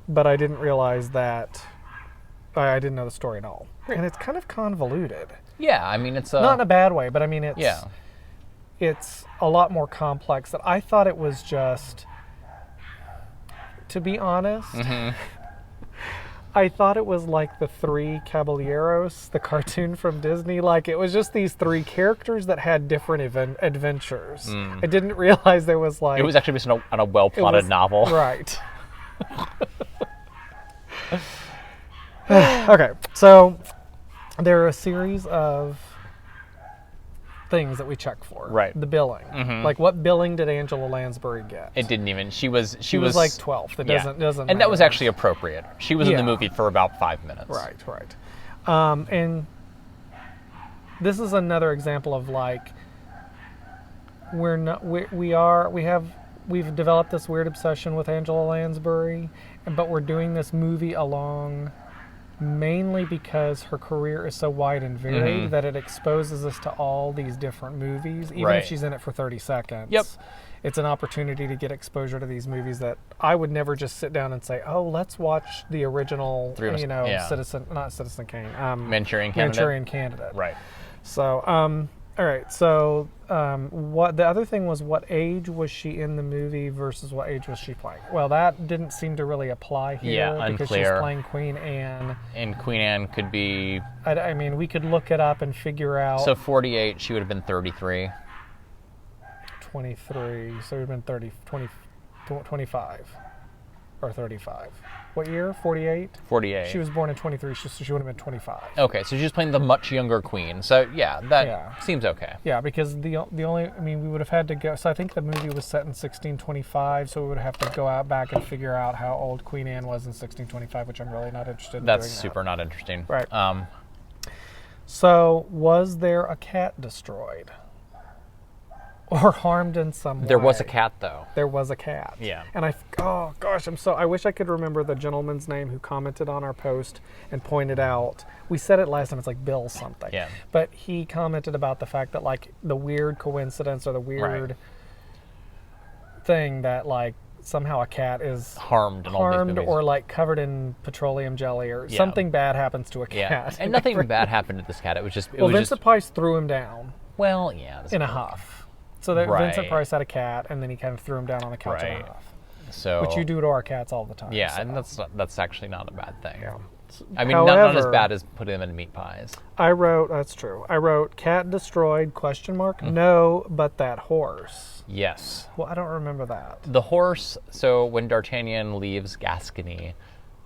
But I didn't realize that, I didn't know the story at all. And it's kind of convoluted. Yeah, I mean, it's Not in a bad way, but I mean, yeah. it's a lot more complex that I thought it was just, to be honest, I thought it was like the 3 Caballeros, the cartoon from Disney. Like, it was just these 3 characters that had different adventures. I didn't realize there was like... It was actually based on a well-plotted novel. Right. Okay, so there are a series of things that we check for. Right. The billing. Like, what billing did Angela Lansbury get? It didn't even. She was like 12th. It doesn't And that was matter. actually appropriate. She was in the movie for about 5 minutes. Right. And this is another example of like, we've developed this weird obsession with Angela Lansbury, but we're doing this movie along mainly because her career is so wide and varied that it exposes us to all these different movies, even if she's in it for 30 seconds. Yep. It's an opportunity to get exposure to these movies that I would never just sit down and say, oh, let's watch the original, Citizen Kane. Manchurian Candidate. Right. So, all right. So, what the other thing was, what age was she in the movie versus what age was she playing? Well, that didn't seem to really apply here. Yeah, because unclear. she's playing Queen Anne. And Queen Anne could be... I mean, we could look it up and figure out. So 48, she would have been 33. 23. So it would have been 25 or 35. What year? 48? 48. She was born in 23, so she would have been 25. Okay, so she was playing the much younger queen. So yeah, that seems okay. Yeah, because the only, I mean, we would have had to go, so I think the movie was set in 1625, so we would have to go out back and figure out how old Queen Anne was in 1625, which I'm really not interested in That's doing super not interesting. Right. So, was there a cat destroyed? Or harmed in some way? There was a cat, though. There was a cat. Yeah. And I wish I could remember the gentleman's name who commented on our post and pointed out, we said it last time, it's like Bill something. Yeah. But he commented about the fact that, like, the weird coincidence or the weird thing that, like, somehow a cat is harmed or like covered in petroleum jelly or something bad happens to a cat. Yeah. And nothing bad happened to this cat. It was just... Vincent Price threw him down. Well, yeah. In a huff. So that Vincent Price had a cat, and then he kind of threw him down on the couch in a huff. So, which you do to our cats all the time. Yeah, so. And that's actually not a bad thing. Yeah. I mean, not as bad as putting them in meat pies. That's true. I wrote, cat destroyed, ? No, but that horse. Yes. Well, I don't remember that. The horse, so when D'Artagnan leaves Gascony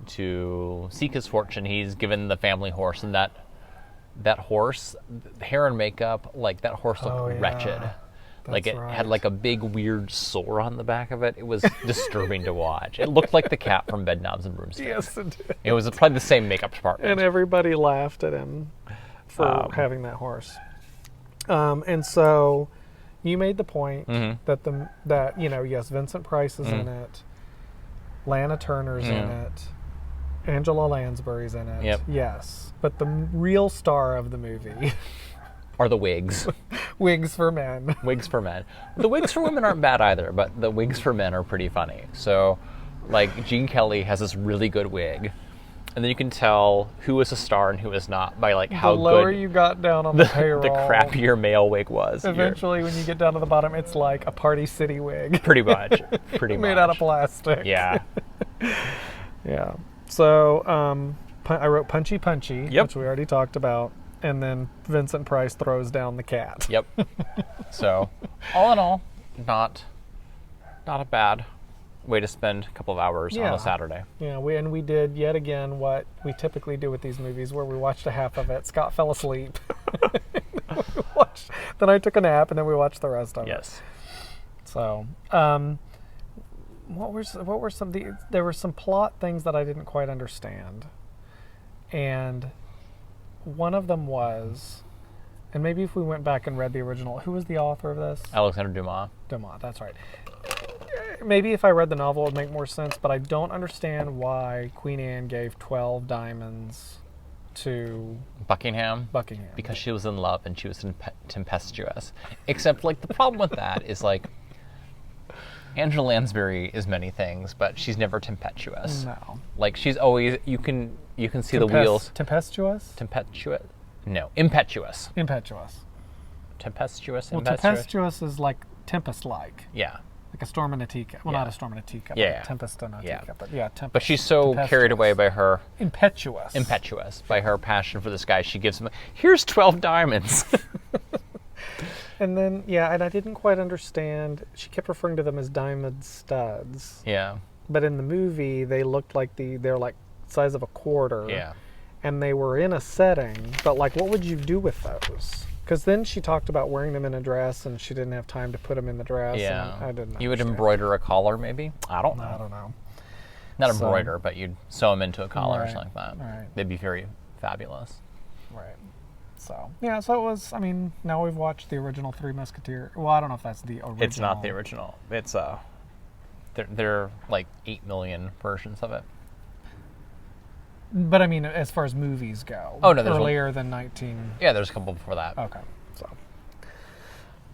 to seek his fortune, he's given the family horse, and that horse, hair and makeup, like that horse looked wretched. Like it had like a big weird sore on the back of it. It was disturbing to watch. It looked like the cat from Bedknobs and Broomsticks. Yes, it did. It was probably the same makeup department. And everybody laughed at him for having that horse. And so you made the point that yes, Vincent Price is in it, Lana Turner's in it, Angela Lansbury's in it. Yep. Yes, but the real star of the movie are the wigs. Wigs for men. Wigs for men. The wigs for women aren't bad either, but the wigs for men are pretty funny. So, like, Gene Kelly has this really good wig, and then you can tell who is a star and who is not by, like, how good... The lower you got down on the payroll... The crappier male wig was. Eventually, when you get down to the bottom, it's like a Party City wig. Pretty much. Made out of plastic. Yeah. Yeah. So, I wrote Punchy, which we already talked about. And then Vincent Price throws down the cat. Yep. So, all in all, not a bad way to spend a couple of hours on a Saturday. Yeah, we did yet again what we typically do with these movies, where we watched a half of it. Scott fell asleep. Then I took a nap, and then we watched the rest of it. Yes. So, what were some? There were some plot things that I didn't quite understand, and one of them was, and maybe if we went back and read the original, who was the author of this? Alexander Dumas. Dumas, that's right. maybe if I read the novel, it would make more sense, but I don't understand why Queen Anne gave 12 diamonds to Buckingham. Because she was in love and she was tempestuous. Except, like, the problem with that is, like, Angela Lansbury is many things, but she's never tempestuous. No. Like, she's always, you can see the wheels. Tempestuous? Tempestuous? No, impetuous. Impetuous. Tempestuous, Well, tempestuous is like tempest-like. Yeah. Like a storm in a teacup. Well, Yeah. not a storm in a teacup. Yeah, But yeah. a tempest in a Yeah. teacup. But yeah, tempest. But she's so carried away by her impetuous by her passion for this guy. She gives him, here's 12 diamonds. And then, yeah, and I didn't quite understand. She kept referring to them as diamond studs. Yeah. But in the movie, they looked like they're like size of a quarter. Yeah. And they were in a setting. But like, what would you do with those? Because then she talked about wearing them in a dress, and she didn't have time to put them in the dress. Yeah. And I didn't. You would understand. embroider a collar, maybe? I don't know. I don't know. Not So- embroider, but you'd sew them into a collar or Right, something like that. right. They'd be very fabulous. Right. So yeah, so it was. I mean, now we've watched the original Three Musketeers. Well, I don't know if that's the original. It's not the original. It's there are like 8 million versions of it. But I mean, as far as movies go. Oh, no, there's earlier than 19. Yeah, there's a couple before that. Okay.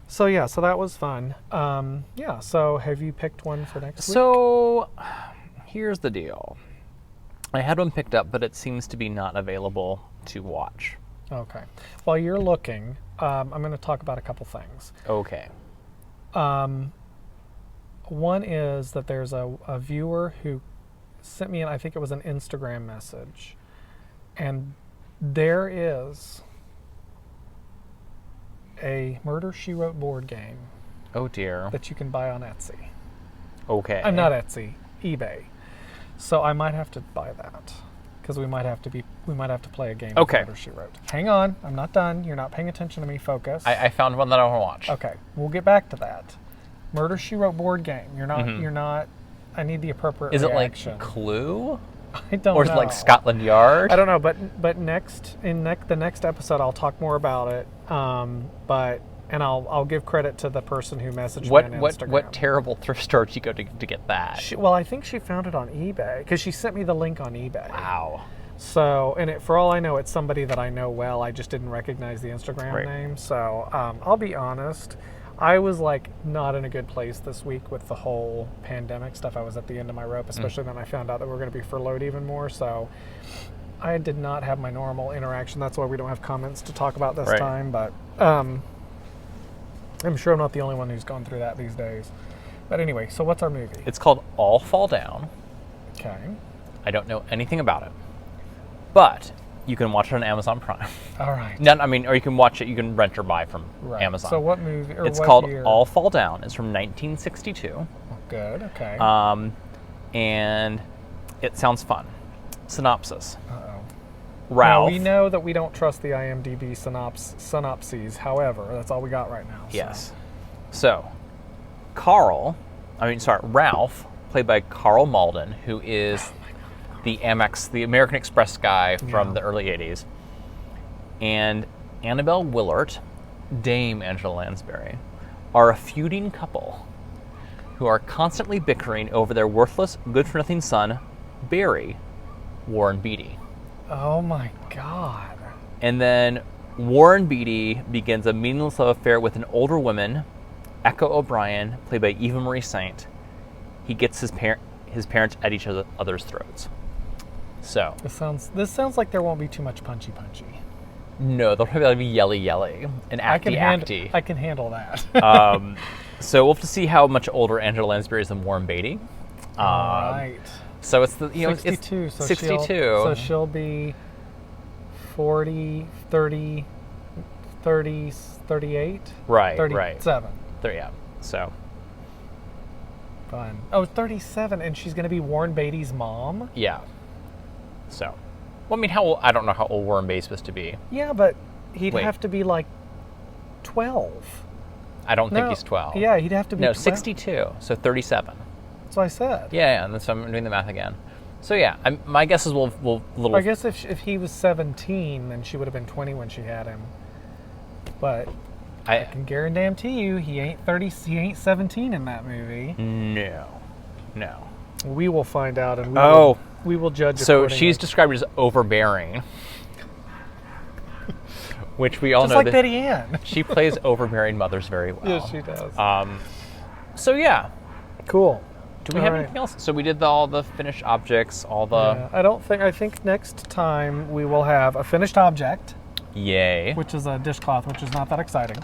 So yeah, so that was fun. Yeah. So have you picked one for next week? So here's the deal. I had one picked up, but it seems to be not available to watch. Okay. While you're looking, I'm going to talk about a couple things. Okay. One is that there's a viewer who sent me, I think it was an Instagram message, and there is a Murder, She Wrote board game Oh dear. that you can buy on Etsy. Okay. I'm not Etsy, eBay. So I might have to buy that because we might have to play a game Okay. of Murder, She Wrote. Hang on, I'm not done. You're not paying attention to me. Focus. I found one that I want to watch. Okay, we'll get back to that. Murder, She Wrote board game. You're not. Mhm. You're not. I need the appropriate. Is it reaction. like Clue? I don't Or is know. it like Scotland Yard? I don't know, but the next episode I'll talk more about it. I'll give credit to the person who messaged me on Instagram. What terrible thrift store did you go to get that? Well, I think she found it on eBay because she sent me the link on eBay. Wow. So, for all I know, it's somebody that I know well. I just didn't recognize the Instagram Right. name. So, I'll be honest. I was like not in a good place this week with the whole pandemic stuff. I was at the end of my rope, especially when I found out that we're going to be furloughed even more. So, I did not have my normal interaction. That's why we don't have comments to talk about this Right. time. But I'm sure I'm not the only one who's gone through that these days. But anyway, so what's our movie? It's called All Fall Down. Okay. I don't know anything about it, but you can watch it on Amazon Prime. All right. Or you can watch it. You can rent or buy from Right. Amazon. So what movie? Or It's what called year? All Fall Down. It's from 1962. Good. Okay. And it sounds fun. Synopsis. Uh-oh. Ralph. Now, we know that we don't trust the IMDb synopses. However, that's all we got right now. So. Yes. So, Ralph, played by Carl Malden, who is the American Express guy from Yeah. the early 80s, and Annabelle Willard, Dame Angela Lansbury, are a feuding couple who are constantly bickering over their worthless, good-for-nothing son, Barry, Warren Beatty. Oh my God. And then Warren Beatty begins a meaningless love affair with an older woman, Echo O'Brien, played by Eva Marie Saint. He gets his parents at each other's throats. So This sounds like there won't be too much punchy. no, they'll probably be yelly and acty. I can handle that. So we'll have to see how much older Angela Lansbury is than Warren Beatty. All right. So it's 62. It's So 62. So she'll be 40, 30, 30, 38? Right, 37. There, yeah. So Fun. Oh, 37, and she's going to be Warren Beatty's mom? yeah. So, well, I mean, how old? I don't know how old Warren Beatty's supposed to be. Yeah, but he'd Wait. have to be like 12. I don't think No. he's 12. Yeah, he'd have to be No, 12. 62. So 37. That's what I said. Yeah, and so I'm doing the math again. So yeah, my guess is we'll little. I guess if he was 17, then she would have been 20 when she had him. But I can guarantee you he ain't 30, he ain't 17 in that movie. No. We will find out, and we will judge So accordingly. she's described as overbearing, which we all just know like that Betty Ann. she plays overbearing mothers very well. Yes, she does. So yeah. Cool. Do we have anything else? So we did all the finished objects, all the... Yeah, I think next time we will have a finished object, Yay. which is a dishcloth, which is not that exciting.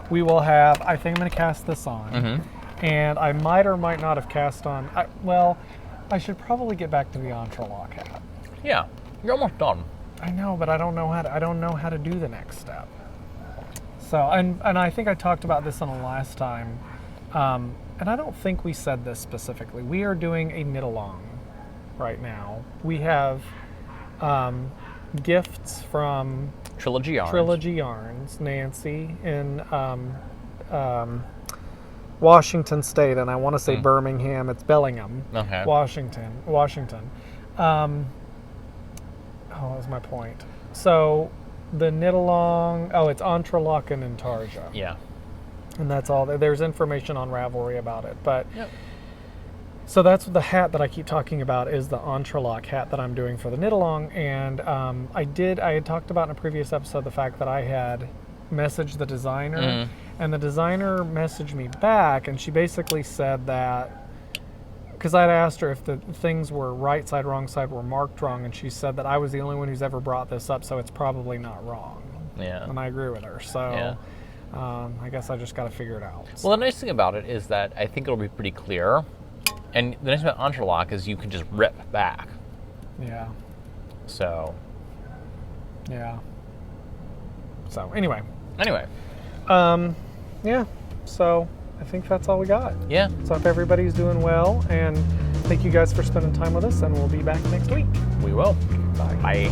We will have, I think I'm going to cast this on, and I might or might not have cast on, I should probably get back to the entrelock hat. Yeah, you're almost done. I know, but I don't know how to do the next step. So, and I think I talked about this on the last time, and I don't think we said this specifically. We are doing a knit-along right now. We have gifts from Trilogy Yarns, Nancy in Washington State, and I want to say Birmingham. It's Bellingham, Washington. What was my point? So the knit-along. Oh, it's Entrelaken and Tarja. Yeah. And that's all. There's information on Ravelry about it, but so that's the hat that I keep talking about is the Entrelac hat that I'm doing for the knit-along. And I had talked about in a previous episode the fact that I had messaged the designer, and the designer messaged me back, and she basically said that because I'd asked her if the things were right side, wrong side were marked wrong, and she said that I was the only one who's ever brought this up, so it's probably not wrong. Yeah. And I agree with her. So. Yeah. I guess I just got to figure it out. Well, the nice thing about it is that I think it'll be pretty clear. And the nice thing about Entrelac is you can just rip back. Yeah. So. Yeah. So, anyway. Yeah. So, I think that's all we got. Yeah. So, I hope everybody's doing well. And thank you guys for spending time with us. And we'll be back next week. We will. Bye. Bye.